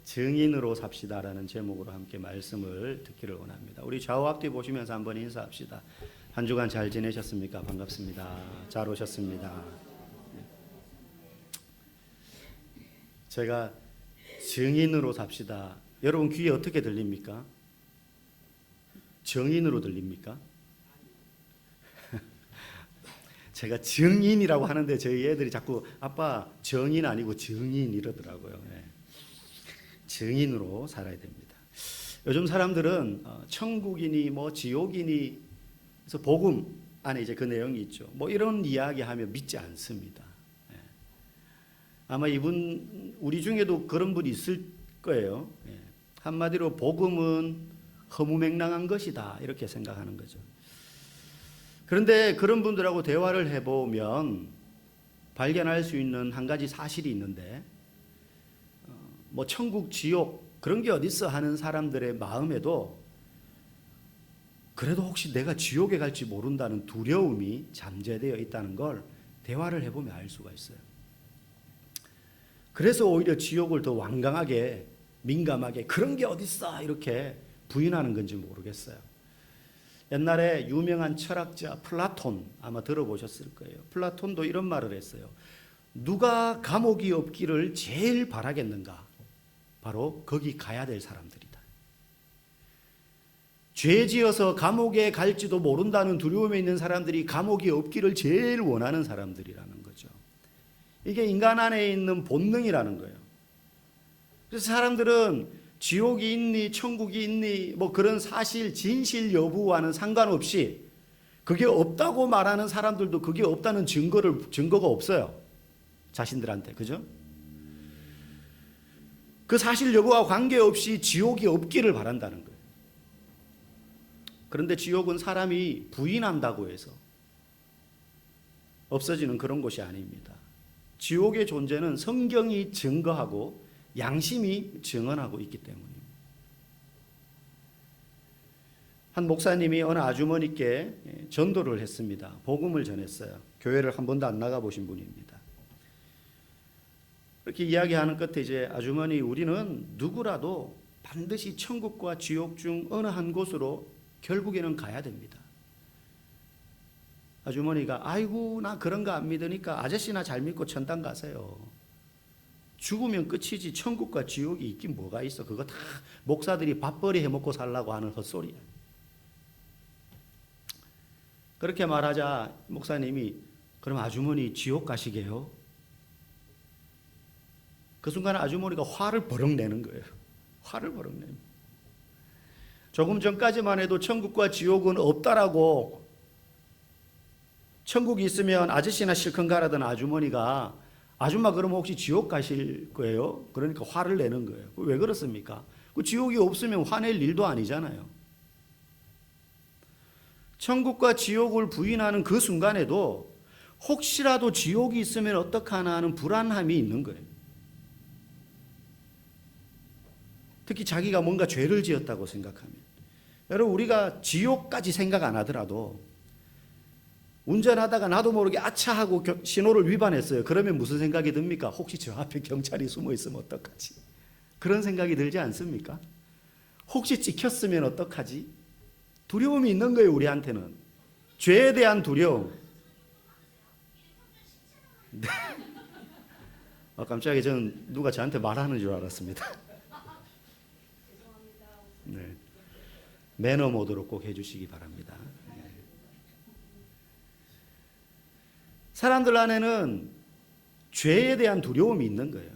증인으로 삽시다라는 제목으로 함께 말씀을 듣기를 원합니다. 우리 좌우 앞뒤 보시면서 한번 인사합시다. 한 주간 잘 지내셨습니까? 반갑습니다. 잘 오셨습니다. 제가 증인으로 삽시다. 여러분 귀에 어떻게 들립니까? 정인으로 들립니까? 제가 증인이라고 하는데 저희 애들이 자꾸 아빠 정인 아니고 증인 이러더라고요. 네. 증인으로 살아야 됩니다. 요즘 사람들은 천국이니 뭐 지옥이니 그래서 복음 안에 이제 그 내용이 있죠. 뭐 이런 이야기하면 믿지 않습니다. 네. 아마 우리 중에도 그런 분이 있을 거예요. 네. 한마디로 복음은 허무맹랑한 것이다 이렇게 생각하는 거죠. 그런데 그런 분들하고 대화를 해보면 발견할 수 있는 한 가지 사실이 있는데 뭐 천국 지옥 그런 게 어딨어 하는 사람들의 마음에도 그래도 혹시 내가 지옥에 갈지 모른다는 두려움이 잠재되어 있다는 걸 대화를 해보면 알 수가 있어요. 그래서 오히려 지옥을 더 완강하게 민감하게 그런 게 어딨어 이렇게 부인하는 건지 모르겠어요. 옛날에 유명한 철학자 플라톤 아마 들어보셨을 거예요. 플라톤도 이런 말을 했어요. 누가 감옥이 없기를 제일 바라겠는가? 바로 거기 가야 될 사람들이다. 죄 지어서 감옥에 갈지도 모른다는 두려움에 있는 사람들이 감옥이 없기를 제일 원하는 사람들이라는 거죠. 이게 인간 안에 있는 본능이라는 거예요. 그래서 사람들은 지옥이 있니 천국이 있니 뭐 그런 사실 진실 여부와는 상관없이 그게 없다고 말하는 사람들도 그게 없다는 증거가 없어요. 자신들한테. 그죠? 그 사실 여부와 관계없이 지옥이 없기를 바란다는 거예요. 그런데 지옥은 사람이 부인한다고 해서 없어지는 그런 곳이 아닙니다. 지옥의 존재는 성경이 증거하고 양심이 증언하고 있기 때문입니다. 한 목사님이 어느 아주머니께 전도를 했습니다. 복음을 전했어요. 교회를 한 번도 안 나가보신 분입니다. 그렇게 이야기하는 끝에 이제 아주머니 우리는 누구라도 반드시 천국과 지옥 중 어느 한 곳으로 결국에는 가야 됩니다. 아주머니가 아이고 나 그런 거 안 믿으니까 아저씨나 잘 믿고 천당 가세요. 죽으면 끝이지 천국과 지옥이 있긴 뭐가 있어. 그거 다 목사들이 밥벌이 해먹고 살라고 하는 헛소리야. 그렇게 말하자 목사님이 그럼 아주머니 지옥 가시게요? 그 순간 아주머니가 화를 버럭 내는 거예요. 화를 버럭 내는. 조금 전까지만 해도 천국과 지옥은 없다라고 천국이 있으면 아저씨나 실컷 가라던 아주머니가 아줌마 그러면 혹시 지옥 가실 거예요? 그러니까 화를 내는 거예요. 왜 그렇습니까? 그 지옥이 없으면 화낼 일도 아니잖아요. 천국과 지옥을 부인하는 그 순간에도 혹시라도 지옥이 있으면 어떡하나 하는 불안함이 있는 거예요. 특히 자기가 뭔가 죄를 지었다고 생각하면. 여러분 우리가 지옥까지 생각 안 하더라도 운전하다가 나도 모르게 아차하고 신호를 위반했어요. 그러면 무슨 생각이 듭니까? 혹시 저 앞에 경찰이 숨어 있으면 어떡하지? 그런 생각이 들지 않습니까? 혹시 찍혔으면 어떡하지? 두려움이 있는 거예요, 우리한테는. 죄에 대한 두려움. 네. 깜짝이야. 저는 누가 저한테 말하는 줄 알았습니다. 네. 매너 모드로 꼭 해주시기 바랍니다. 사람들 안에는 죄에 대한 두려움이 있는 거예요.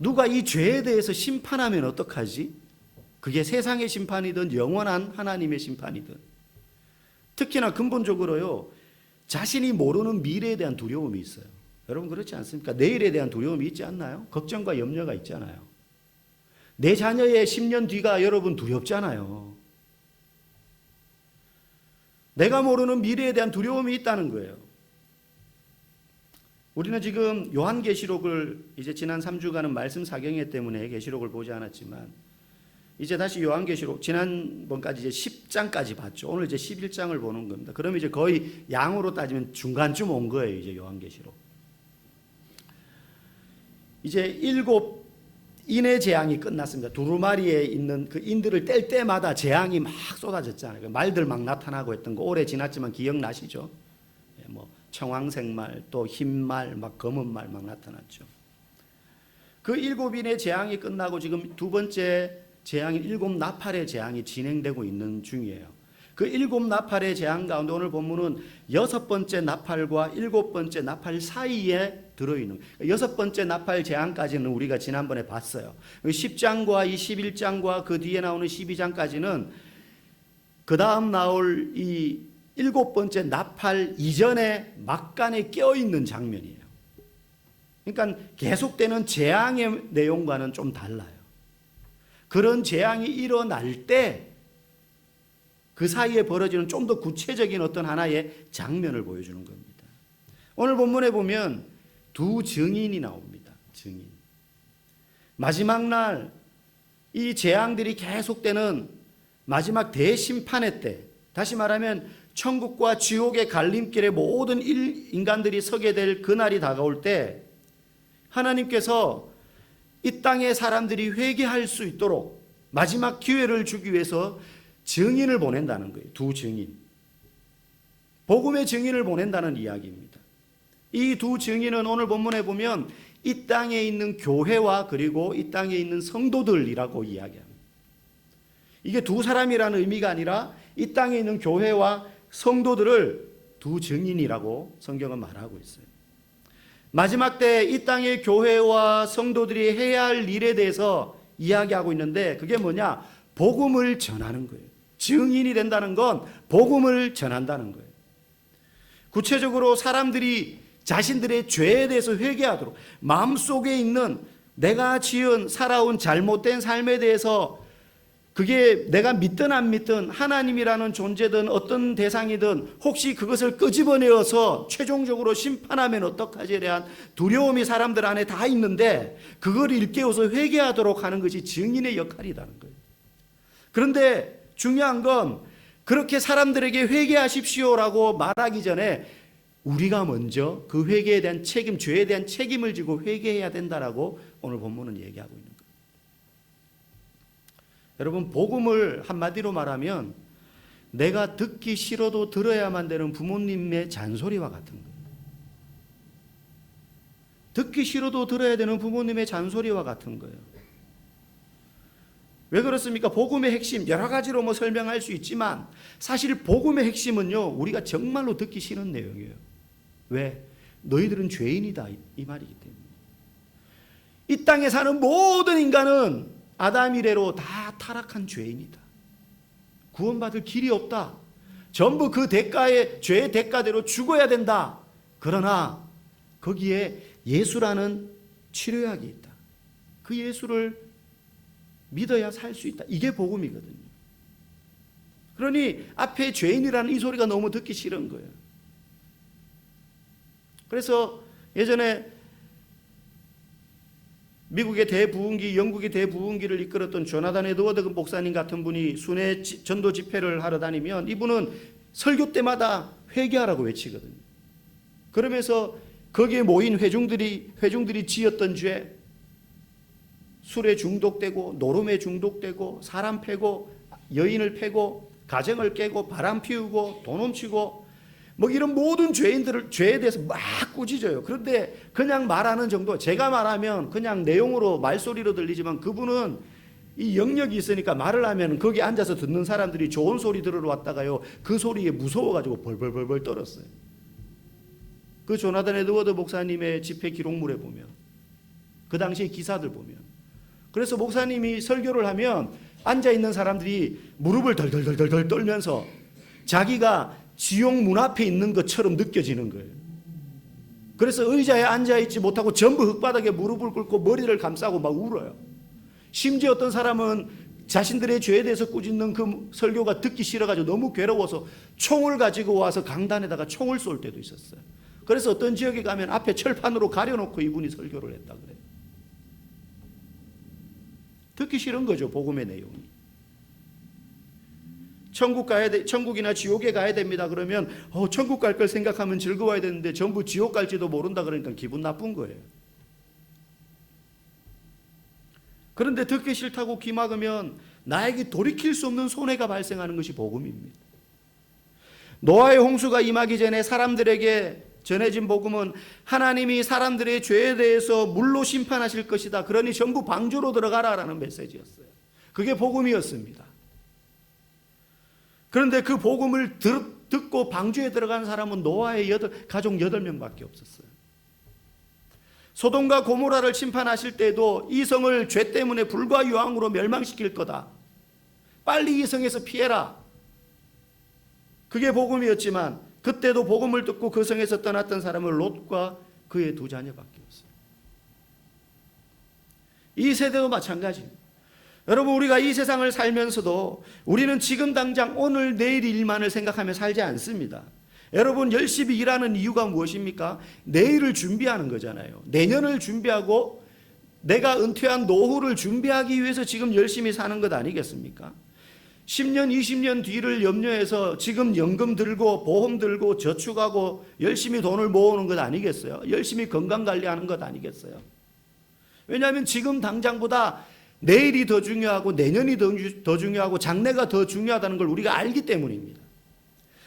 누가 이 죄에 대해서 심판하면 어떡하지? 그게 세상의 심판이든 영원한 하나님의 심판이든. 특히나 근본적으로요. 자신이 모르는 미래에 대한 두려움이 있어요. 여러분 그렇지 않습니까? 내일에 대한 두려움이 있지 않나요? 걱정과 염려가 있잖아요. 내 자녀의 10년 뒤가 여러분 두렵잖아요. 내가 모르는 미래에 대한 두려움이 있다는 거예요. 우리는 지금 요한계시록을 이제 지난 3주간은 말씀 사경회 때문에 계시록을 보지 않았지만 이제 다시 요한계시록 지난번까지 이제 10장까지 봤죠. 오늘 이제 11장을 보는 겁니다. 그럼 이제 거의 양으로 따지면 중간쯤 온 거예요. 이제 요한계시록. 이제 인의 재앙이 끝났습니다. 두루마리에 있는 그 인들을 뗄 때마다 재앙이 막 쏟아졌잖아요. 말들 막 나타나고 했던 거 오래 지났지만 기억나시죠? 뭐 청황색 말, 또 흰 말, 막 검은 말 막 나타났죠. 그 7인의 재앙이 끝나고 지금 두 번째 재앙인 7나팔의 재앙이 진행되고 있는 중이에요. 그 7나팔의 재앙 가운데 오늘 본문은 6번째 나팔과 7번째 나팔 사이에 들어있는 6번째 나팔 재앙까지는 우리가 지난번에 봤어요. 10장과 이 11장과 그 뒤에 나오는 12장까지는 그 다음 나올 이 7번째 나팔 이전에 막간에 껴있는 장면이에요. 그러니까 계속되는 재앙의 내용과는 좀 달라요. 그런 재앙이 일어날 때 그 사이에 벌어지는 좀 더 구체적인 어떤 하나의 장면을 보여주는 겁니다. 오늘 본문에 보면 두 증인이 나옵니다. 증인. 마지막 날 이 재앙들이 계속되는 마지막 대심판의 때, 다시 말하면 천국과 지옥의 갈림길에 모든 인간들이 서게 될 그날이 다가올 때 하나님께서 이 땅의 사람들이 회개할 수 있도록 마지막 기회를 주기 위해서 증인을 보낸다는 거예요. 두 증인. 복음의 증인을 보낸다는 이야기입니다. 이 두 증인은 오늘 본문에 보면 이 땅에 있는 교회와 그리고 이 땅에 있는 성도들이라고 이야기합니다. 이게 두 사람이라는 의미가 아니라 이 땅에 있는 교회와 성도들을 두 증인이라고 성경은 말하고 있어요. 마지막 때 이 땅의 교회와 성도들이 해야 할 일에 대해서 이야기하고 있는데 그게 뭐냐? 복음을 전하는 거예요. 증인이 된다는 건 복음을 전한다는 거예요. 구체적으로 사람들이 자신들의 죄에 대해서 회개하도록 마음속에 있는 내가 지은 살아온 잘못된 삶에 대해서 그게 내가 믿든 안 믿든 하나님이라는 존재든 어떤 대상이든 혹시 그것을 끄집어내어서 최종적으로 심판하면 어떡하지에 대한 두려움이 사람들 안에 다 있는데 그걸 일깨워서 회개하도록 하는 것이 증인의 역할이라는 거예요. 그런데 중요한 건 그렇게 사람들에게 회개하십시오라고 말하기 전에 우리가 먼저 그 회개에 대한 책임, 죄에 대한 책임을 지고 회개해야 된다라고 오늘 본문은 얘기하고 있는 거예요. 여러분, 복음을 한마디로 말하면 내가 듣기 싫어도 들어야만 되는 부모님의 잔소리와 같은 거예요. 듣기 싫어도 들어야 되는 부모님의 잔소리와 같은 거예요. 왜 그렇습니까? 복음의 핵심 여러 가지로 뭐 설명할 수 있지만 사실 복음의 핵심은요, 우리가 정말로 듣기 싫은 내용이에요. 왜? 너희들은 죄인이다 이 말이기 때문에. 이 땅에 사는 모든 인간은 아담 이래로 다 타락한 죄인이다. 구원받을 길이 없다. 전부 그 대가의 죄의 대가대로 죽어야 된다. 그러나 거기에 예수라는 치료약이 있다. 그 예수를 믿어야 살 수 있다. 이게 복음이거든요. 그러니 앞에 죄인이라는 이 소리가 너무 듣기 싫은 거예요. 그래서 예전에 미국의 대부흥기, 영국의 대부흥기를 이끌었던 조나단 에드워드 목사님 같은 분이 순회 전도 집회를 하러 다니면 이분은 설교 때마다 회개하라고 외치거든요. 그러면서 거기에 모인 회중들이 지었던 죄, 술에 중독되고 노름에 중독되고 사람 패고 여인을 패고 가정을 깨고 바람 피우고 돈 훔치고 뭐 이런 모든 죄에 대해서 막 꾸짖어요. 그런데 그냥 말하는 정도, 제가 말하면 그냥 내용으로 말소리로 들리지만 그분은 이 영역이 있으니까 말을 하면 거기 앉아서 듣는 사람들이 좋은 소리 들으러 왔다가요, 그 소리에 무서워가지고 벌벌벌벌 떨었어요. 그 조나단 에드워드 목사님의 집회 기록물에 보면, 그 당시의 기사들 보면, 그래서 목사님이 설교를 하면 앉아있는 사람들이 무릎을 덜덜덜덜 떨면서 자기가 지옥 문 앞에 있는 것처럼 느껴지는 거예요. 그래서 의자에 앉아있지 못하고 전부 흙바닥에 무릎을 꿇고 머리를 감싸고 막 울어요. 심지어 어떤 사람은 자신들의 죄에 대해서 꾸짖는 그 설교가 듣기 싫어가지고 너무 괴로워서 총을 가지고 와서 강단에다가 총을 쏠 때도 있었어요. 그래서 어떤 지역에 가면 앞에 철판으로 가려놓고 이분이 설교를 했다 그래요. 듣기 싫은 거죠, 복음의 내용이. 천국이나 지옥에 가야 됩니다. 그러면 천국 갈 걸 생각하면 즐거워야 되는데 전부 지옥 갈지도 모른다 그러니까 기분 나쁜 거예요. 그런데 듣기 싫다고 귀 막으면 나에게 돌이킬 수 없는 손해가 발생하는 것이 복음입니다. 노아의 홍수가 임하기 전에 사람들에게 전해진 복음은 하나님이 사람들의 죄에 대해서 물로 심판하실 것이다. 그러니 전부 방주로 들어가라라는 메시지였어요. 그게 복음이었습니다. 그런데 그 복음을 듣고 방주에 들어간 사람은 노아의 가족 8명밖에 없었어요. 소돔과 고모라를 심판하실 때도 이 성을 죄 때문에 불과 유황으로 멸망시킬 거다. 빨리 이 성에서 피해라. 그게 복음이었지만 그때도 복음을 듣고 그 성에서 떠났던 사람은 롯과 그의 2 자녀밖에 없어요. 이 세대도 마찬가지입니다. 여러분, 우리가 이 세상을 살면서도 우리는 지금 당장 오늘 내일 일만을 생각하며 살지 않습니다. 여러분, 열심히 일하는 이유가 무엇입니까? 내일을 준비하는 거잖아요. 내년을 준비하고 내가 은퇴한 노후를 준비하기 위해서 지금 열심히 사는 것 아니겠습니까? 10년, 20년 뒤를 염려해서 지금 연금 들고 보험 들고 저축하고 열심히 돈을 모으는 것 아니겠어요? 열심히 건강관리하는 것 아니겠어요? 왜냐하면 지금 당장보다 내일이 더 중요하고 내년이 더 중요하고 장래가 더 중요하다는 걸 우리가 알기 때문입니다.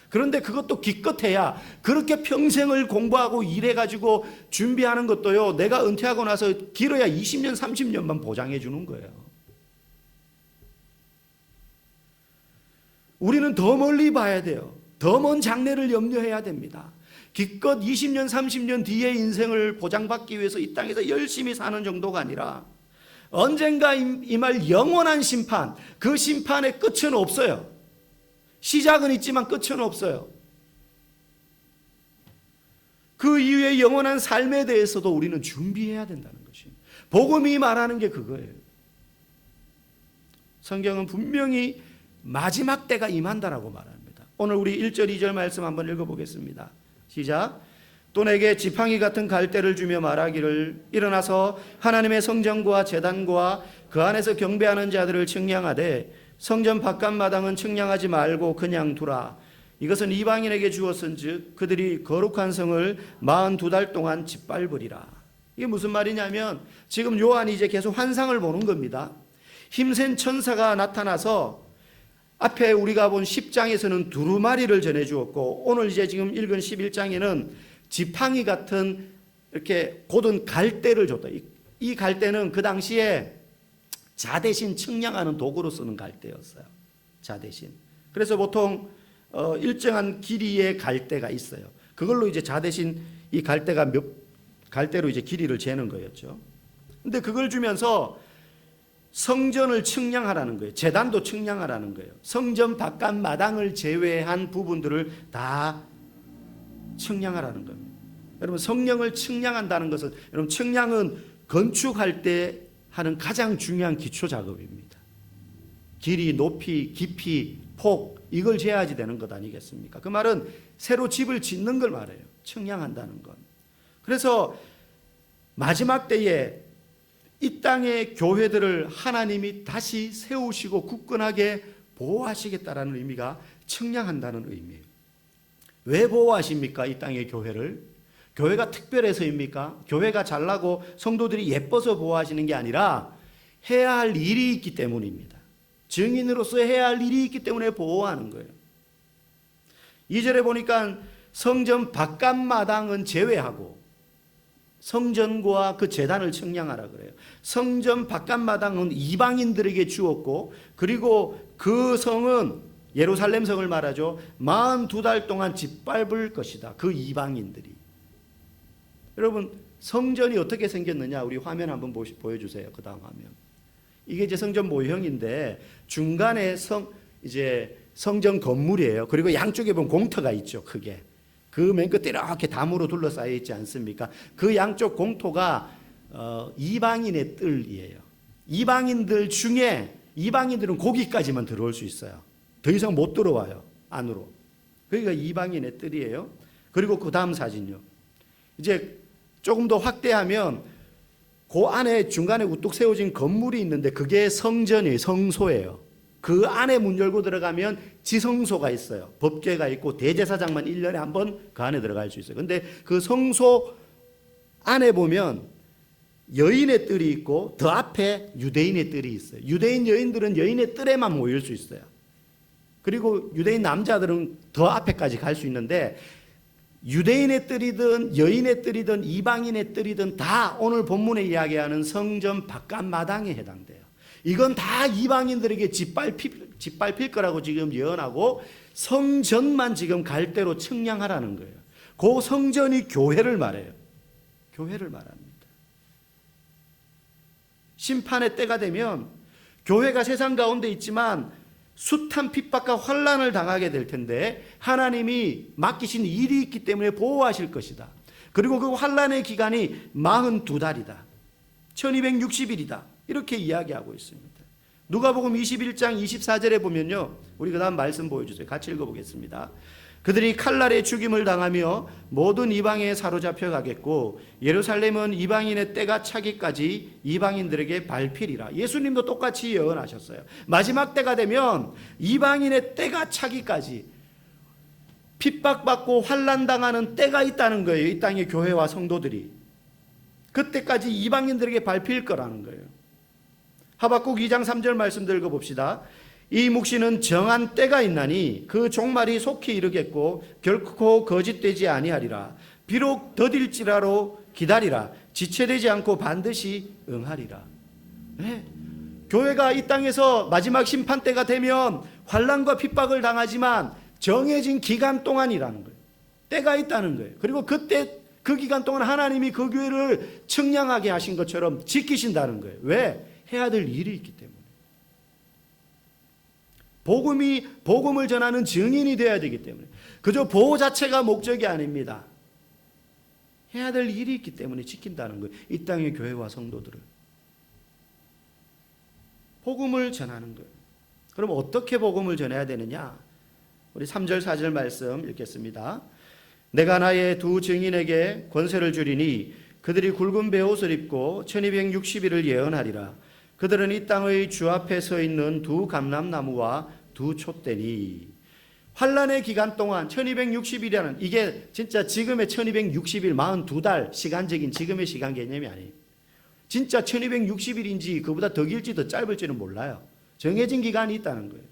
그런데 그것도 기껏해야 그렇게 평생을 공부하고 일해가지고 준비하는 것도요, 내가 은퇴하고 나서 길어야 20년, 30년만 보장해 주는 거예요. 우리는 더 멀리 봐야 돼요. 더 먼 장래를 염려해야 됩니다. 기껏 20년, 30년 뒤의 인생을 보장받기 위해서 이 땅에서 열심히 사는 정도가 아니라 언젠가 임할 영원한 심판, 그 심판의 끝은 없어요. 시작은 있지만 끝은 없어요. 그 이후의 영원한 삶에 대해서도 우리는 준비해야 된다는 것입니다. 복음이 말하는 게 그거예요. 성경은 분명히 마지막 때가 임한다라고 말합니다. 오늘 우리 1절 2절 말씀 한번 읽어보겠습니다. 시작. 또 내게 지팡이 같은 갈대를 주며 말하기를 일어나서 하나님의 성전과 제단과 그 안에서 경배하는 자들을 측량하되 성전 바깥 마당은 측량하지 말고 그냥 두라. 이것은 이방인에게 주었은즉 그들이 거룩한 성을 42달 동안 짓밟으리라. 이게 무슨 말이냐면 지금 요한이 이제 계속 환상을 보는 겁니다. 힘센 천사가 나타나서 앞에 우리가 본 10장에서는 두루마리를 전해주었고 오늘 이제 지금 읽은 11장에는 지팡이 같은 이렇게 곧은 갈대를 줬다. 이 갈대는 그 당시에 자 대신 측량하는 도구로 쓰는 갈대였어요. 자 대신. 그래서 보통 일정한 길이의 갈대가 있어요. 그걸로 이제 자 대신 이 갈대가 갈대로 이제 길이를 재는 거였죠. 근데 그걸 주면서 성전을 측량하라는 거예요. 제단도 측량하라는 거예요. 성전 바깥 마당을 제외한 부분들을 다 측량하라는 겁니다. 여러분, 성령을 측량한다는 것은 여러분 측량은 건축할 때 하는 가장 중요한 기초 작업입니다. 길이, 높이, 깊이, 폭 이걸 재야지 되는 것 아니겠습니까? 그 말은 새로 집을 짓는 걸 말해요. 측량한다는 건. 그래서 마지막 때에 이 땅의 교회들을 하나님이 다시 세우시고 굳건하게 보호하시겠다라는 의미가 측량한다는 의미예요. 왜 보호하십니까? 이 땅의 교회를. 교회가 특별해서입니까? 교회가 잘나고 성도들이 예뻐서 보호하시는 게 아니라 해야 할 일이 있기 때문입니다. 증인으로서 해야 할 일이 있기 때문에 보호하는 거예요. 2절에 보니까 성전 바깥 마당은 제외하고 성전과 그 제단을 측량하라 그래요. 성전 바깥 마당은 이방인들에게 주었고 그리고 그 성은 예루살렘 성을 말하죠. 42달 동안 짓밟을 것이다. 그 이방인들이. 여러분, 성전이 어떻게 생겼느냐? 우리 화면 한번 보여주세요. 그 다음 화면. 이게 이제 성전 모형인데 중간에 이제 성전 건물이에요. 그리고 양쪽에 보면 공터가 있죠. 크게. 그 맨 끝에 이렇게 담으로 둘러싸여 있지 않습니까? 그 양쪽 공터가 이방인의 뜰이에요. 이방인들 중에 이방인들은 거기까지만 들어올 수 있어요. 더 이상 못 들어와요. 안으로. 그러니까 이방인의 뜰이에요. 그리고 그 다음 사진요. 이제 조금 더 확대하면 그 안에 중간에 우뚝 세워진 건물이 있는데 그게 성전이에요. 성소예요. 그 안에 문 열고 들어가면 지성소가 있어요. 법궤가 있고 대제사장만 1년에 한 번 그 안에 들어갈 수 있어요. 근데 그 성소 안에 보면 여인의 뜰이 있고 더 앞에 유대인의 뜰이 있어요. 유대인 여인들은 여인의 뜰에만 모일 수 있어요. 그리고 유대인 남자들은 더 앞에까지 갈 수 있는데 유대인의 뜰이든 여인의 뜰이든 이방인의 뜰이든 다 오늘 본문에 이야기하는 성전 바깥 마당에 해당돼요. 이건 다 이방인들에게 짓밟힐 거라고 지금 예언하고 성전만 지금 갈대로 측량하라는 거예요. 그 성전이 교회를 말해요. 교회를 말합니다. 심판의 때가 되면 교회가 세상 가운데 있지만 숱한 핍박과 환난을 당하게 될 텐데 하나님이 맡기신 일이 있기 때문에 보호하실 것이다. 그리고 그 환난의 기간이 42달이다. 1260일이다. 이렇게 이야기하고 있습니다. 누가복음 21장 24절에 보면요. 우리 그 다음 말씀 보여주세요. 같이 읽어보겠습니다. 그들이 칼날에 죽임을 당하며 모든 이방에 사로잡혀 가겠고 예루살렘은 이방인의 때가 차기까지 이방인들에게 밟히리라. 예수님도 똑같이 예언하셨어요. 마지막 때가 되면 이방인의 때가 차기까지 핍박받고 환난당하는 때가 있다는 거예요. 이 땅의 교회와 성도들이. 그때까지 이방인들에게 밟힐 거라는 거예요. 하박국 2장 3절 말씀 읽어봅시다. 이 묵시는 정한 때가 있나니 그 종말이 속히 이르겠고 결코 거짓되지 아니하리라. 비록 더딜지라도 기다리라. 지체되지 않고 반드시 응하리라. 네. 교회가 이 땅에서 마지막 심판 때가 되면 환난과 핍박을 당하지만 정해진 기간 동안이라는 거예요. 때가 있다는 거예요. 그리고 그때 그 기간 동안 하나님이 그 교회를 청량하게 하신 것처럼 지키신다는 거예요. 왜? 해야 될 일이 있기 때문에. 복음을 전하는 증인이 되어야 되기 때문에. 그저 보호 자체가 목적이 아닙니다. 해야 될 일이 있기 때문에 지킨다는 거예요. 이 땅의 교회와 성도들을. 복음을 전하는 거예요. 그럼 어떻게 복음을 전해야 되느냐? 우리 3절 4절 말씀 읽겠습니다. 내가 나의 두 증인에게 권세를 주리니 그들이 굵은 베옷을 입고 1260일을 예언하리라. 그들은 이 땅의 주 앞에 서 있는 두 감람나무와 두 촛대니. 환란의 기간 동안 1260일이라는 이게 진짜 지금의 1260일 42달 시간적인 지금의 시간 개념이 아니에요. 진짜 1260일인지 그보다 더 길지 더 짧을지는 몰라요. 정해진 기간이 있다는 거예요.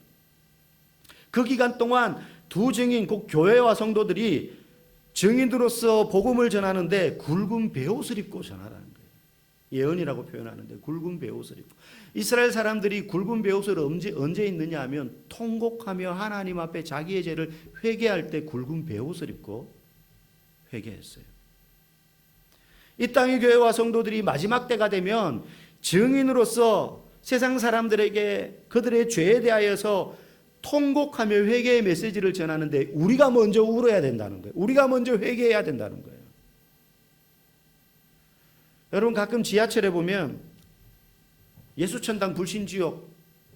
그 기간 동안 두 증인 곧 교회와 성도들이 증인으로서 복음을 전하는데 굵은 베옷을 입고 전하라는 거예요. 예언이라고 표현하는데 굵은 베옷을 입고. 이스라엘 사람들이 굵은 베옷을 언제 입느냐 하면 통곡하며 하나님 앞에 자기의 죄를 회개할 때 굵은 베옷을 입고 회개했어요. 이 땅의 교회와 성도들이 마지막 때가 되면 증인으로서 세상 사람들에게 그들의 죄에 대하여서 통곡하며 회개의 메시지를 전하는데 우리가 먼저 울어야 된다는 거예요. 우리가 먼저 회개해야 된다는 거예요. 여러분 가끔 지하철에 보면 예수천당 불신지옥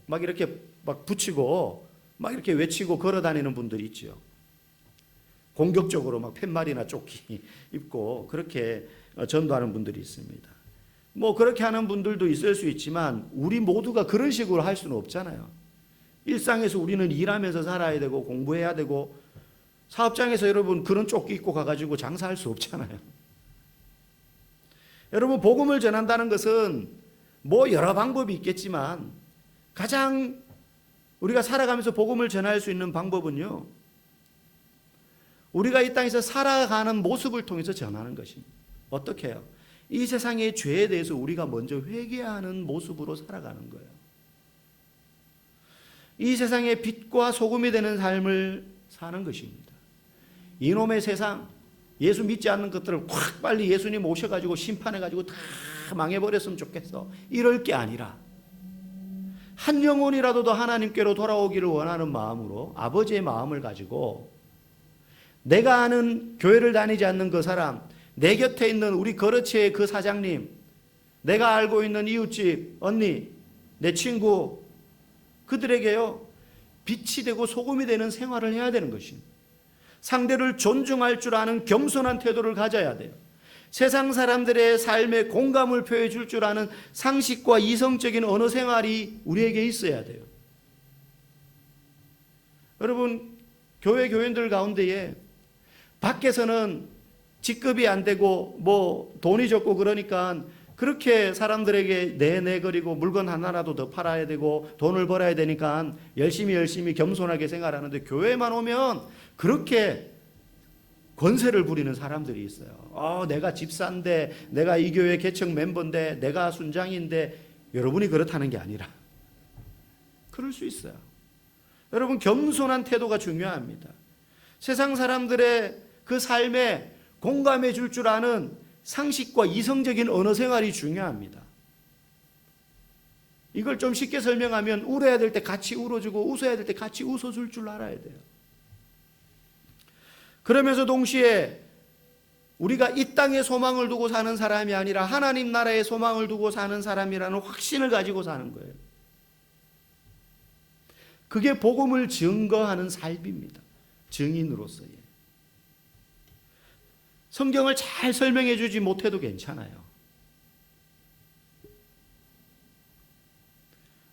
막 이렇게 막 붙이고 막 이렇게 외치고 걸어 다니는 분들이 있죠. 공격적으로 막 팻말이나 조끼 입고 그렇게 전도하는 분들이 있습니다. 뭐 그렇게 하는 분들도 있을 수 있지만 우리 모두가 그런 식으로 할 수는 없잖아요. 일상에서 우리는 일하면서 살아야 되고 공부해야 되고 사업장에서 여러분 그런 조끼 입고 가가지고 장사할 수 없잖아요. 여러분 복음을 전한다는 것은 뭐 여러 방법이 있겠지만 가장 우리가 살아가면서 복음을 전할 수 있는 방법은요, 우리가 이 땅에서 살아가는 모습을 통해서 전하는 것입니다. 어떻게 해요? 이 세상의 죄에 대해서 우리가 먼저 회개하는 모습으로 살아가는 거예요. 이 세상의 빛과 소금이 되는 삶을 사는 것입니다. 이놈의 세상, 예수 믿지 않는 것들을 확 빨리 예수님 오셔가지고 심판해가지고 다 망해버렸으면 좋겠어. 이럴 게 아니라 한 영혼이라도 더 하나님께로 돌아오기를 원하는 마음으로 아버지의 마음을 가지고 내가 아는 교회를 다니지 않는 그 사람, 내 곁에 있는 우리 거르치의 그 사장님, 내가 알고 있는 이웃집 언니, 내 친구, 그들에게요 빛이 되고 소금이 되는 생활을 해야 되는 것입니다. 상대를 존중할 줄 아는 겸손한 태도를 가져야 돼요. 세상 사람들의 삶에 공감을 표해 줄 줄 아는 상식과 이성적인 언어 생활이 우리에게 있어야 돼요. 여러분 교회인들 가운데에 밖에서는 직급이 안 되고 뭐 돈이 적고 그러니까 그렇게 사람들에게 내거리고 물건 하나라도 더 팔아야 되고 돈을 벌어야 되니까 열심히 겸손하게 생활하는데, 교회만 오면 그렇게 권세를 부리는 사람들이 있어요. 내가 집사인데, 내가 이 교회 개척 멤버인데, 내가 순장인데. 여러분이 그렇다는 게 아니라 그럴 수 있어요. 여러분, 겸손한 태도가 중요합니다. 세상 사람들의 그 삶에 공감해 줄 아는 상식과 이성적인 언어 생활이 중요합니다. 이걸 좀 쉽게 설명하면, 울어야 될 때 같이 울어주고 웃어야 될 때 같이 웃어줄 줄 알아야 돼요. 그러면서 동시에 우리가 이 땅에 소망을 두고 사는 사람이 아니라 하나님 나라에 소망을 두고 사는 사람이라는 확신을 가지고 사는 거예요. 그게 복음을 증거하는 삶입니다. 증인으로서의. 성경을 잘 설명해 주지 못해도 괜찮아요.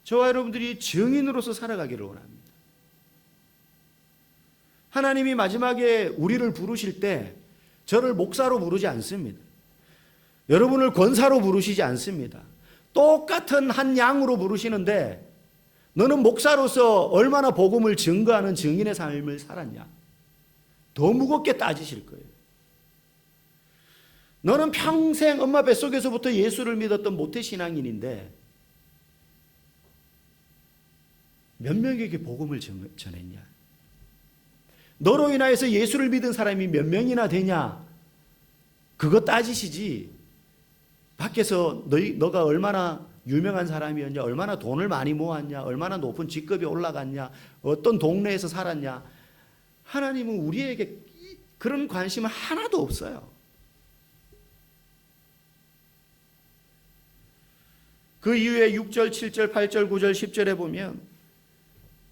저와 여러분들이 증인으로서 살아가기를 원합니다. 하나님이 마지막에 우리를 부르실 때 저를 목사로 부르지 않습니다. 여러분을 권사로 부르시지 않습니다. 똑같은 한 양으로 부르시는데, 너는 목사로서 얼마나 복음을 증거하는 증인의 삶을 살았냐? 더 무겁게 따지실 거예요. 너는 평생 엄마 뱃속에서부터 예수를 믿었던 모태신앙인인데 몇 명에게 복음을 전했냐? 너로 인하여서 예수를 믿은 사람이 몇 명이나 되냐? 그거 따지시지, 밖에서 너가 얼마나 유명한 사람이었냐, 얼마나 돈을 많이 모았냐, 얼마나 높은 직급이 올라갔냐, 어떤 동네에서 살았냐. 하나님은 우리에게 그런 관심은 하나도 없어요. 그 이후에 6절, 7절, 8절, 9절, 10절에 보면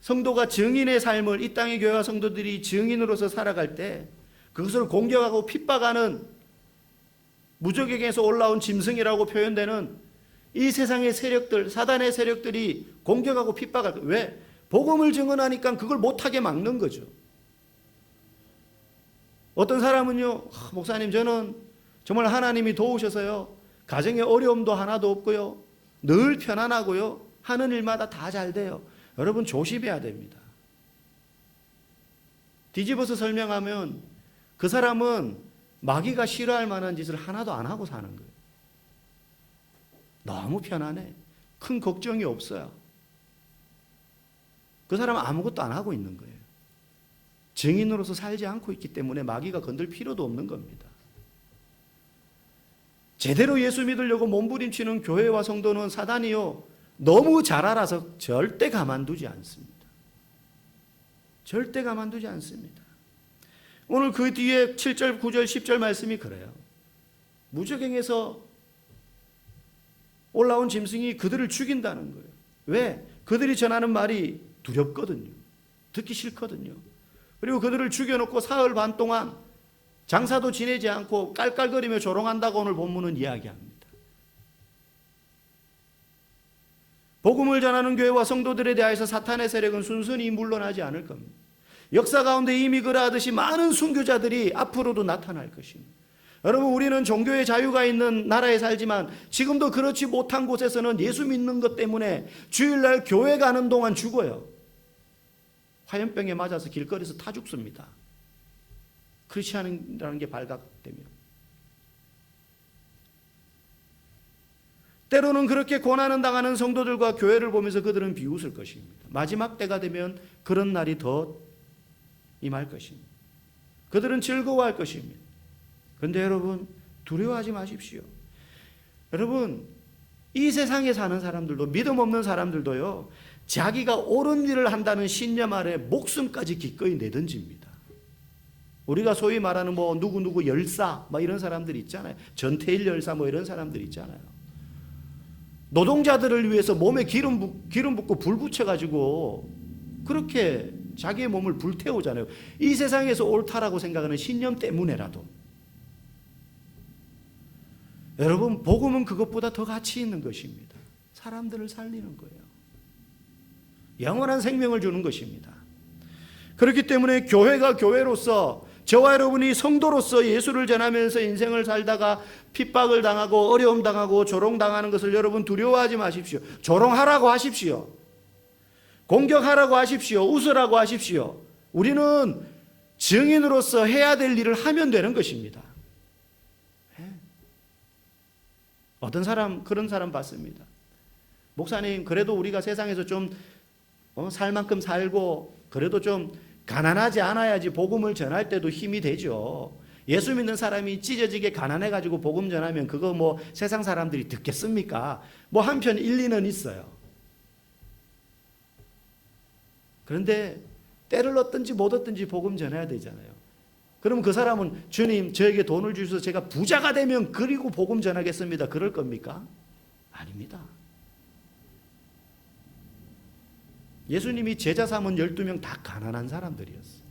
성도가 증인의 삶을, 이 땅의 교회와 성도들이 증인으로서 살아갈 때 그것을 공격하고 핍박하는, 무적에게서 올라온 짐승이라고 표현되는 이 세상의 세력들, 사단의 세력들이 공격하고 핍박할 거예요. 왜? 복음을 증언하니까 그걸 못하게 막는 거죠. 어떤 사람은요, 목사님, 저는 정말 하나님이 도우셔서요, 가정에 어려움도 하나도 없고요, 늘 편안하고요, 하는 일마다 다 잘 돼요. 여러분, 조심해야 됩니다. 뒤집어서 설명하면 그 사람은 마귀가 싫어할 만한 짓을 하나도 안 하고 사는 거예요. 너무 편안해. 큰 걱정이 없어요. 그 사람은 아무것도 안 하고 있는 거예요. 증인으로서 살지 않고 있기 때문에 마귀가 건들 필요도 없는 겁니다. 제대로 예수 믿으려고 몸부림치는 교회와 성도는 사단이요, 너무 잘 알아서 절대 가만두지 않습니다. 절대 가만두지 않습니다. 오늘 그 뒤에 7절, 9절, 10절 말씀이 그래요. 무적행에서 올라온 짐승이 그들을 죽인다는 거예요. 왜? 그들이 전하는 말이 두렵거든요. 듣기 싫거든요. 그리고 그들을 죽여놓고 사흘 반 동안 장사도 지내지 않고 깔깔거리며 조롱한다고 오늘 본문은 이야기합니다. 복음을 전하는 교회와 성도들에 대하여서 사탄의 세력은 순순히 물러나지 않을 겁니다. 역사 가운데 이미 그러하듯이 많은 순교자들이 앞으로도 나타날 것입니다. 여러분, 우리는 종교의 자유가 있는 나라에 살지만 지금도 그렇지 못한 곳에서는 예수 믿는 것 때문에 주일날 교회 가는 동안 죽어요. 화염병에 맞아서 길거리에서 타 죽습니다. 크리스천이라는 게 발각되면. 때로는 그렇게 고난을 당하는 성도들과 교회를 보면서 그들은 비웃을 것입니다. 마지막 때가 되면 그런 날이 더 임할 것입니다. 그들은 즐거워할 것입니다. 그런데 여러분, 두려워하지 마십시오. 여러분, 이 세상에 사는 사람들도, 믿음 없는 사람들도요, 자기가 옳은 일을 한다는 신념 아래 목숨까지 기꺼이 내던집니다. 우리가 소위 말하는 누구 열사 이런 사람들 있잖아요. 전태일 열사 이런 사람들 있잖아요. 노동자들을 위해서 몸에 기름 붓고 불 붙여가지고 그렇게 자기의 몸을 불태우잖아요. 이 세상에서 옳다라고 생각하는 신념 때문에라도. 여러분, 복음은 그것보다 더 가치 있는 것입니다. 사람들을 살리는 거예요. 영원한 생명을 주는 것입니다. 그렇기 때문에 교회가 교회로서 저와 여러분이 성도로서 예수를 전하면서 인생을 살다가 핍박을 당하고 어려움 당하고 조롱당하는 것을 여러분 두려워하지 마십시오. 조롱하라고 하십시오. 공격하라고 하십시오. 웃으라고 하십시오. 우리는 증인으로서 해야 될 일을 하면 되는 것입니다. 어떤 사람, 그런 사람 봤습니다. 목사님, 그래도 우리가 세상에서 좀 살 만큼 살고 그래도 좀 가난하지 않아야지 복음을 전할 때도 힘이 되죠. 예수 믿는 사람이 찢어지게 가난해가지고 복음 전하면 그거 뭐 세상 사람들이 듣겠습니까? 뭐 한편 일리는 있어요. 그런데 때를 얻든지 못 얻든지 복음 전해야 되잖아요. 그럼 그 사람은 주님 저에게 돈을 주셔서 제가 부자가 되면 그리고 복음 전하겠습니다. 그럴 겁니까? 아닙니다. 예수님이 제자 삼은 12명 다 가난한 사람들이었어요.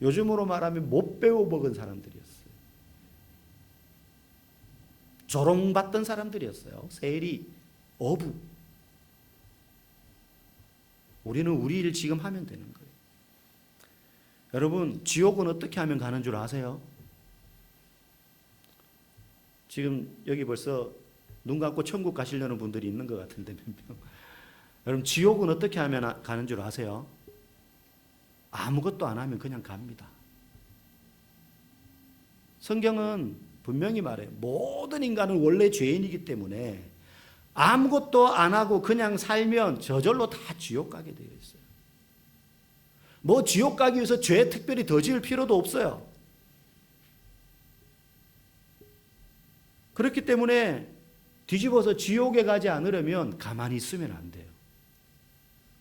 요즘으로 말하면 못 배워 먹은 사람들이었어요. 조롱받던 사람들이었어요. 세리, 어부. 우리는 우리 일 지금 하면 되는 거예요. 여러분, 지옥은 어떻게 하면 가는 줄 아세요? 지금 여기 벌써 눈 감고 천국 가시려는 분들이 있는 것 같은데 몇 명. 여러분, 지옥은 어떻게 하면 가는 줄 아세요? 아무것도 안 하면 그냥 갑니다. 성경은 분명히 말해요. 모든 인간은 원래 죄인이기 때문에 아무것도 안 하고 그냥 살면 저절로 다 지옥 가게 되어 있어요. 뭐 지옥 가기 위해서 죄 특별히 더 지을 필요도 없어요. 그렇기 때문에 뒤집어서 지옥에 가지 않으려면 가만히 있으면 안 돼요.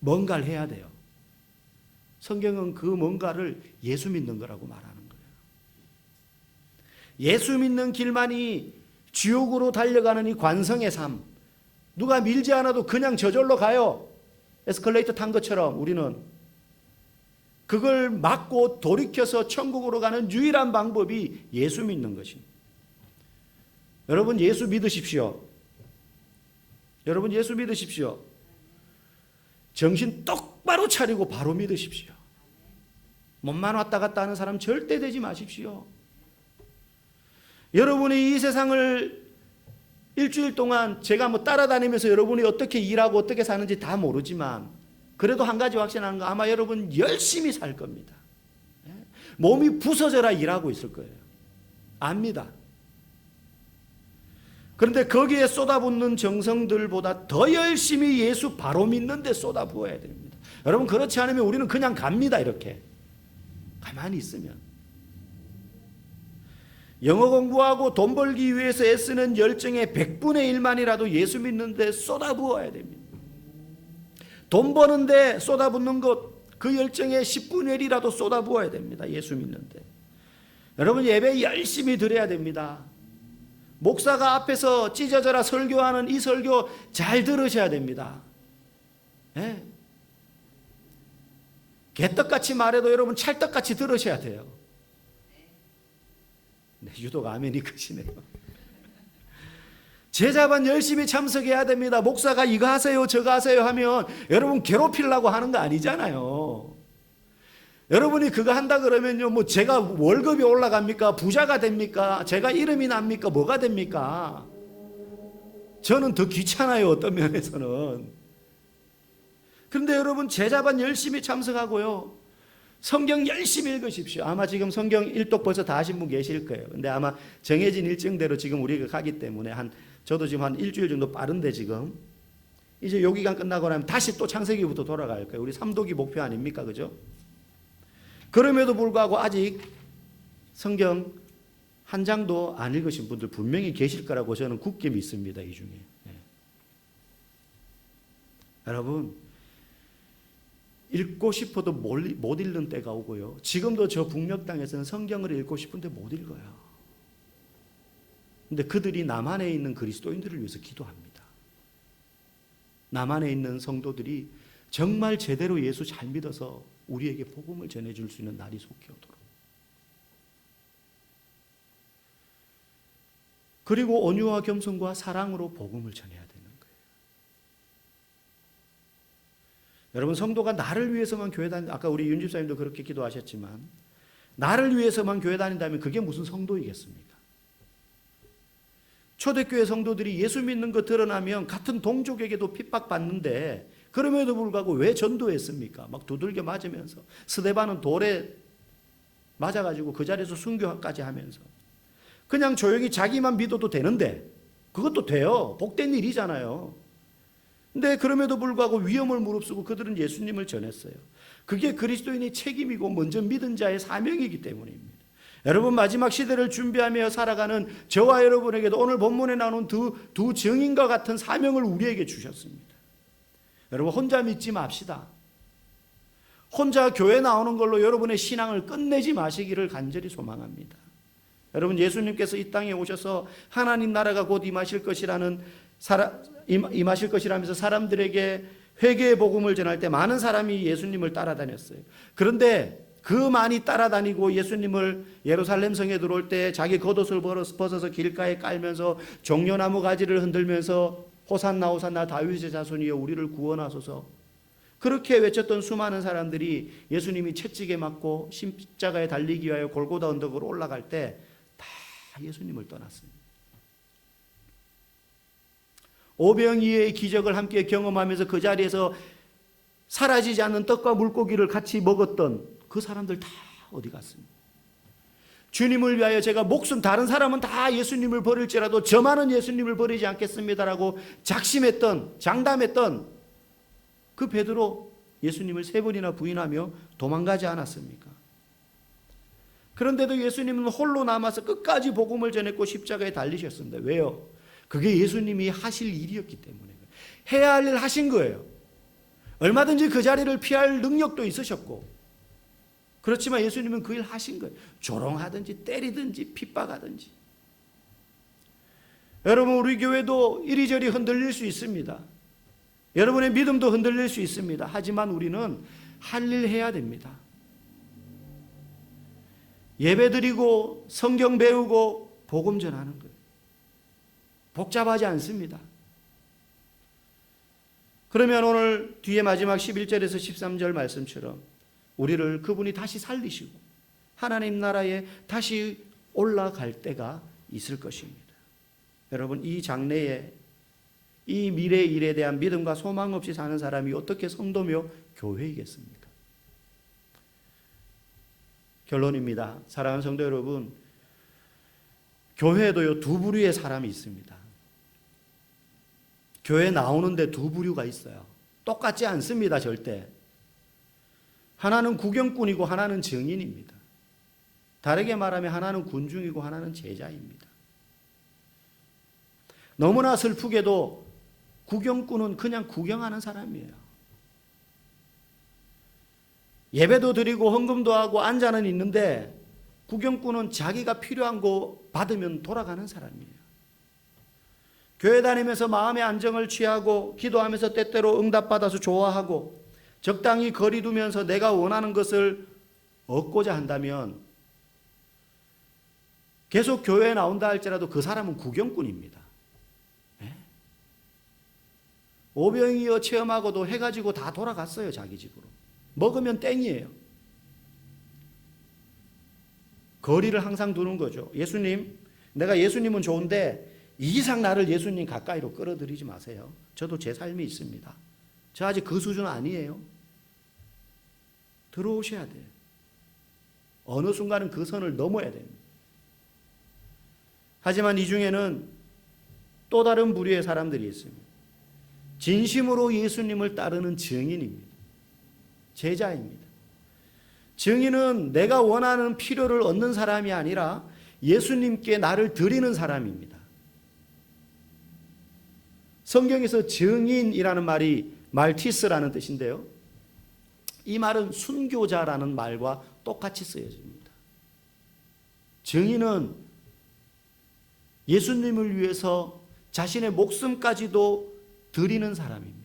뭔가를 해야 돼요. 성경은 그 뭔가를 예수 믿는 거라고 말하는 거예요. 예수 믿는 길만이 지옥으로 달려가는 이 관성의 삶. 누가 밀지 않아도 그냥 저절로 가요. 에스컬레이터 탄 것처럼 우리는. 그걸 막고 돌이켜서 천국으로 가는 유일한 방법이 예수 믿는 것입니다. 여러분 예수 믿으십시오. 여러분 예수 믿으십시오. 정신 똑바로 차리고 바로 믿으십시오. 몸만 왔다 갔다 하는 사람 절대 되지 마십시오. 여러분이 이 세상을 일주일 동안 제가 뭐 따라다니면서 여러분이 어떻게 일하고 어떻게 사는지 다 모르지만 그래도 한 가지 확신하는 거 아마 여러분 열심히 살 겁니다. 몸이 부서져라 일하고 있을 거예요. 압니다. 그런데 거기에 쏟아붓는 정성들보다 더 열심히 예수 바로 믿는 데 쏟아부어야 됩니다. 여러분 그렇지 않으면 우리는 그냥 갑니다. 이렇게 가만히 있으면. 영어 공부하고 돈 벌기 위해서 애쓰는 열정의 100분의 1만이라도 예수 믿는 데 쏟아부어야 됩니다. 돈 버는데 쏟아붓는 것 그 열정의 10분의 1이라도 쏟아부어야 됩니다. 예수 믿는데. 여러분 예배 열심히 드려야 됩니다. 목사가 앞에서 찢어져라 설교하는 이 설교 잘 들으셔야 됩니다. 네. 개떡같이 말해도 여러분 찰떡같이 들으셔야 돼요. 네, 유독 아멘이 크시네요. 제자반 열심히 참석해야 됩니다. 목사가 이거 하세요 저거 하세요 하면 여러분 괴롭히려고 하는 거 아니잖아요. 여러분이 그거 한다 그러면요 뭐 제가 월급이 올라갑니까? 부자가 됩니까? 제가 이름이 납니까? 뭐가 됩니까? 저는 더 귀찮아요. 어떤 면에서는. 그런데 여러분 제자반 열심히 참석하고요 성경 열심히 읽으십시오. 아마 지금 성경 일독 벌써 다 하신 분 계실 거예요. 근데 아마 정해진 일정대로 지금 우리가 가기 때문에 저도 지금 한 일주일 정도 빠른데 지금 이제 요 기간 끝나고 나면 다시 또 창세기부터 돌아갈 거예요. 우리 삼독이 목표 아닙니까? 그죠? 그럼에도 불구하고 아직 성경 한 장도 안 읽으신 분들 분명히 계실 거라고 저는 굳게 믿습니다. 이 중에. 네. 여러분 읽고 싶어도 못 읽는 때가 오고요. 지금도 저 북녘 땅에서는 성경을 읽고 싶은데 못 읽어요. 근데 그들이 남한에 있는 그리스도인들을 위해서 기도합니다. 남한에 있는 성도들이 정말 제대로 예수 잘 믿어서 우리에게 복음을 전해줄 수 있는 날이 속히 오도록. 그리고 온유와 겸손과 사랑으로 복음을 전해야 되는 거예요. 여러분, 성도가 나를 위해서만 교회 다닌다. 아까 우리 윤 집사님도 그렇게 기도하셨지만 나를 위해서만 교회 다닌다면 그게 무슨 성도이겠습니까? 초대교회 성도들이 예수 믿는 거 드러나면 같은 동족에게도 핍박받는데 그럼에도 불구하고 왜 전도했습니까? 막 두들겨 맞으면서 스데반은 돌에 맞아가지고 그 자리에서 순교까지 하면서 그냥 조용히 자기만 믿어도 되는데 그것도 돼요. 복된 일이잖아요. 근데 그럼에도 불구하고 위험을 무릅쓰고 그들은 예수님을 전했어요. 그게 그리스도인의 책임이고 먼저 믿은 자의 사명이기 때문입니다. 여러분, 마지막 시대를 준비하며 살아가는 저와 여러분에게도 오늘 본문에 나오는 두 증인과 같은 사명을 우리에게 주셨습니다. 여러분, 혼자 믿지 맙시다. 혼자 교회 나오는 걸로 여러분의 신앙을 끝내지 마시기를 간절히 소망합니다. 여러분, 예수님께서 이 땅에 오셔서 하나님 나라가 곧 임하실 것이라면서 사람들에게 회개의 복음을 전할 때 많은 사람이 예수님을 따라다녔어요. 그런데 그 많이 따라다니고 예수님을 예루살렘 성에 들어올 때 자기 겉옷을 벗어서 길가에 깔면서 종려나무 가지를 흔들면서 호산나 호산나 다윗의 자손이여 우리를 구원하소서, 그렇게 외쳤던 수많은 사람들이 예수님이 채찍에 맞고 십자가에 달리기 위하여 골고다 언덕으로 올라갈 때 다 예수님을 떠났습니다. 오병이어의 기적을 함께 경험하면서 그 자리에서 사라지지 않는 떡과 물고기를 같이 먹었던 그 사람들 다 어디 갔습니까? 주님을 위하여 제가 목숨, 다른 사람은 다 예수님을 버릴지라도 저만은 예수님을 버리지 않겠습니다라고 작심했던, 장담했던 그 베드로, 예수님을 3번이나 부인하며 도망가지 않았습니까? 그런데도 예수님은 홀로 남아서 끝까지 복음을 전했고 십자가에 달리셨습니다. 왜요? 그게 예수님이 하실 일이었기 때문에, 해야 할 일 하신 거예요. 얼마든지 그 자리를 피할 능력도 있으셨고, 그렇지만 예수님은 그 일 하신 거예요. 조롱하든지 때리든지 핍박하든지. 여러분, 우리 교회도 이리저리 흔들릴 수 있습니다. 여러분의 믿음도 흔들릴 수 있습니다. 하지만 우리는 할 일 해야 됩니다. 예배드리고 성경 배우고 복음 전하는 거예요. 복잡하지 않습니다. 그러면 오늘 뒤에 마지막 11절에서 13절 말씀처럼 우리를 그분이 다시 살리시고 하나님 나라에 다시 올라갈 때가 있을 것입니다. 여러분, 이 장래에 이 미래 일에 대한 믿음과 소망 없이 사는 사람이 어떻게 성도며 교회이겠습니까? 결론입니다. 사랑하는 성도 여러분, 교회에도요, 두 부류의 사람이 있습니다. 교회 나오는데 두 부류가 있어요. 똑같지 않습니다, 절대. 하나는 구경꾼이고 하나는 증인입니다. 다르게 말하면 하나는 군중이고 하나는 제자입니다. 너무나 슬프게도 구경꾼은 그냥 구경하는 사람이에요. 예배도 드리고 헌금도 하고 앉아는 있는데 구경꾼은 자기가 필요한 거 받으면 돌아가는 사람이에요. 교회 다니면서 마음의 안정을 취하고 기도하면서 때때로 응답받아서 좋아하고 적당히 거리 두면서 내가 원하는 것을 얻고자 한다면 계속 교회에 나온다 할지라도 그 사람은 구경꾼입니다. 네? 오병이어 체험하고도 해가지고 다 돌아갔어요, 자기 집으로. 먹으면 땡이에요. 거리를 항상 두는 거죠. 예수님, 내가 예수님은 좋은데 이 이상 나를 예수님 가까이로 끌어들이지 마세요. 저도 제 삶이 있습니다. 저 아직 그 수준 아니에요. 들어오셔야 돼요. 어느 순간은 그 선을 넘어야 됩니다. 하지만 이 중에는 또 다른 부류의 사람들이 있습니다. 진심으로 예수님을 따르는 증인입니다. 제자입니다. 증인은 내가 원하는 필요를 얻는 사람이 아니라 예수님께 나를 드리는 사람입니다. 성경에서 증인이라는 말이 말티스라는 뜻인데요, 이 말은 순교자라는 말과 똑같이 쓰여집니다. 증인은 예수님을 위해서 자신의 목숨까지도 드리는 사람입니다.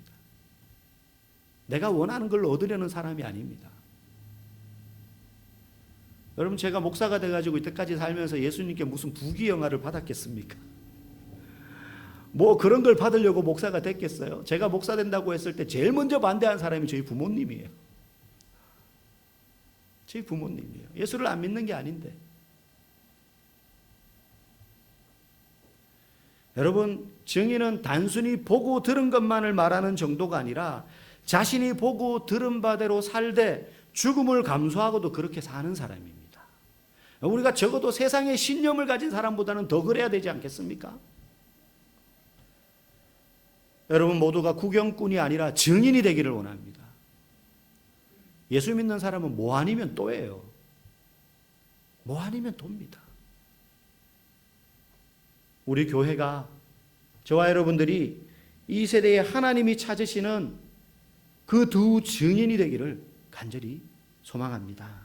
내가 원하는 걸 얻으려는 사람이 아닙니다. 여러분, 제가 목사가 돼가지고 이때까지 살면서 예수님께 무슨 부귀영화를 받았겠습니까? 뭐 그런 걸 받으려고 목사가 됐겠어요? 제가 목사 된다고 했을 때 제일 먼저 반대한 사람이 저희 부모님이에요. 저희 부모님이에요. 예수를 안 믿는 게 아닌데. 여러분, 증인은 단순히 보고 들은 것만을 말하는 정도가 아니라 자신이 보고 들은 바대로 살되 죽음을 감수하고도 그렇게 사는 사람입니다. 우리가 적어도 세상에 신념을 가진 사람보다는 더 그래야 되지 않겠습니까? 여러분 모두가 구경꾼이 아니라 증인이 되기를 원합니다. 예수 믿는 사람은 뭐 아니면 또예요. 뭐 아니면 또입니다. 우리 교회가, 저와 여러분들이 이 세대에 하나님이 찾으시는 그 두 증인이 되기를 간절히 소망합니다.